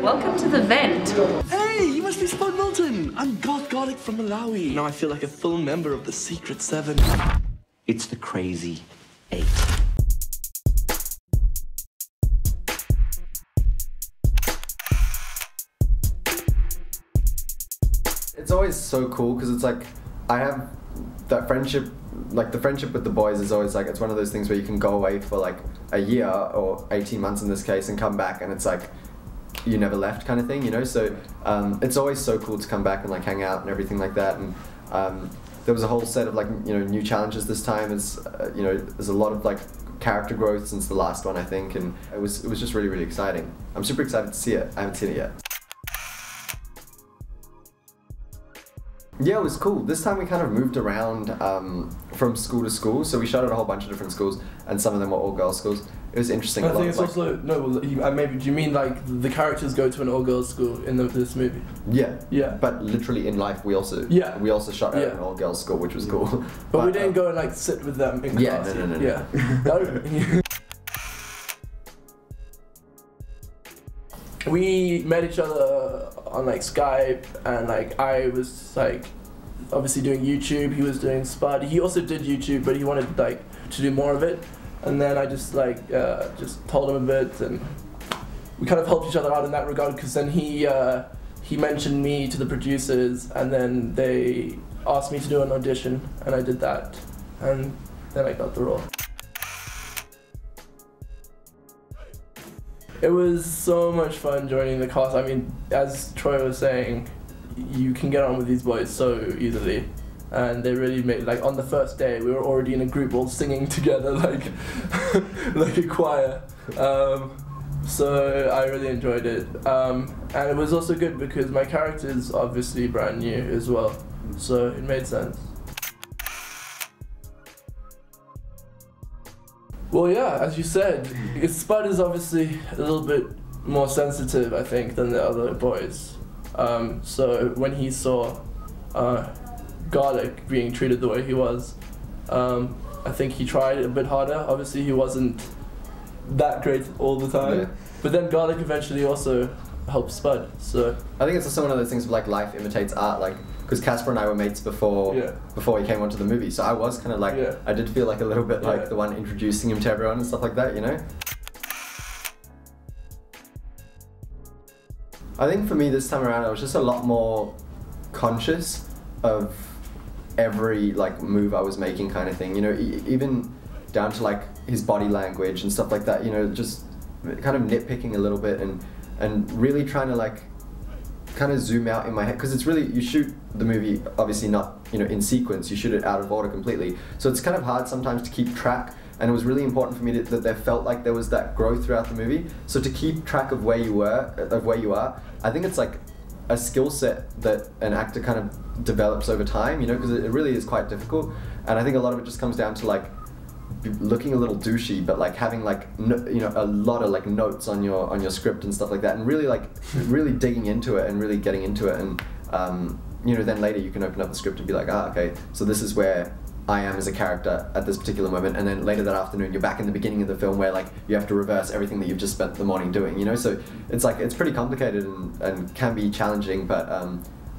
welcome to the vent. Hey, you must be Spud I'm God Garlic from Malawi. Now I feel like a full member of the Secret Seven. It's the Crazy 8. It's always so cool because it's like I have that friendship, like the friendship with the boys is always like, it's one of those things where you can go away for like a year or 18 months in this case and come back and it's like you never left kind of thing, you know? So it's always so cool to come back and like hang out and everything like that. And there was a whole set of like, you know, new challenges this time. It's, you know, there's a lot of like character growth since the last one, I think, and it was just really, really exciting. I'm super excited to see it. I haven't seen it yet. Yeah, it was cool. This time we kind of moved around from school to school, so we shot at a whole bunch of different schools, and some of them were all-girls schools. It was interesting. I think it's like, also maybe. Do you mean like the characters go to an all-girls school in this movie? Yeah. Yeah. But literally in life, we also shot at an all-girls school, which was cool. But we didn't go and like sit with them in class. No. Yeah. We met each other on like Skype, and like I was like obviously doing YouTube, he was doing Spud. He also did YouTube, but he wanted like to do more of it, and then I just like just told him a bit, and we kind of helped each other out in that regard, because then he mentioned me to the producers, and then they asked me to do an audition, and I did that, and then I got the role. It was so much fun joining the cast. I mean, as Troye was saying, you can get on with these boys so easily, and they really made, like on the first day we were already in a group all singing together like like a choir. So I really enjoyed it, and it was also good because my character is obviously brand new as well, so it made sense. Well, yeah, as you said, Spud is obviously a little bit more sensitive, I think, than the other boys. So when he saw Garlic being treated the way he was, I think he tried a bit harder. Obviously, he wasn't that great all the time. Yeah. But then Garlic eventually also helped Spud. So I think it's also one of those things of like life imitates art, like because Caspar and I were mates before he came onto the movie, so I was kind of like, I did feel like a little bit like the one introducing him to everyone and stuff like that, you know? I think for me this time around I was just a lot more conscious of every like move I was making kind of thing, you know, even down to like his body language and stuff like that, you know, just kind of nitpicking a little bit and really trying to like kind of zoom out in my head, because it's really, you shoot the movie obviously not, you know, in sequence, you shoot it out of order completely, so it's kind of hard sometimes to keep track, and it was really important for me that there felt like there was that growth throughout the movie. So to keep track of where you are, I think it's like a skill set that an actor kind of develops over time, you know, because it really is quite difficult, and I think a lot of it just comes down to like looking a little douchey, but like having like you know, a lot of like notes on your script and stuff like that, and really like really digging into it and really getting into it, and you know, then later you can open up the script and be like, okay, so this is where I am as a character at this particular moment, and then later that afternoon you're back in the beginning of the film where like you have to reverse everything that you've just spent the morning doing, you know. So it's like, it's pretty complicated and can be challenging, but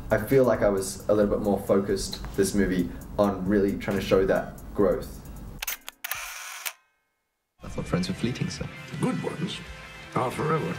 I feel like I was a little bit more focused this movie on really trying to show that growth. I thought friends were fleeting, sir. Good ones are forever.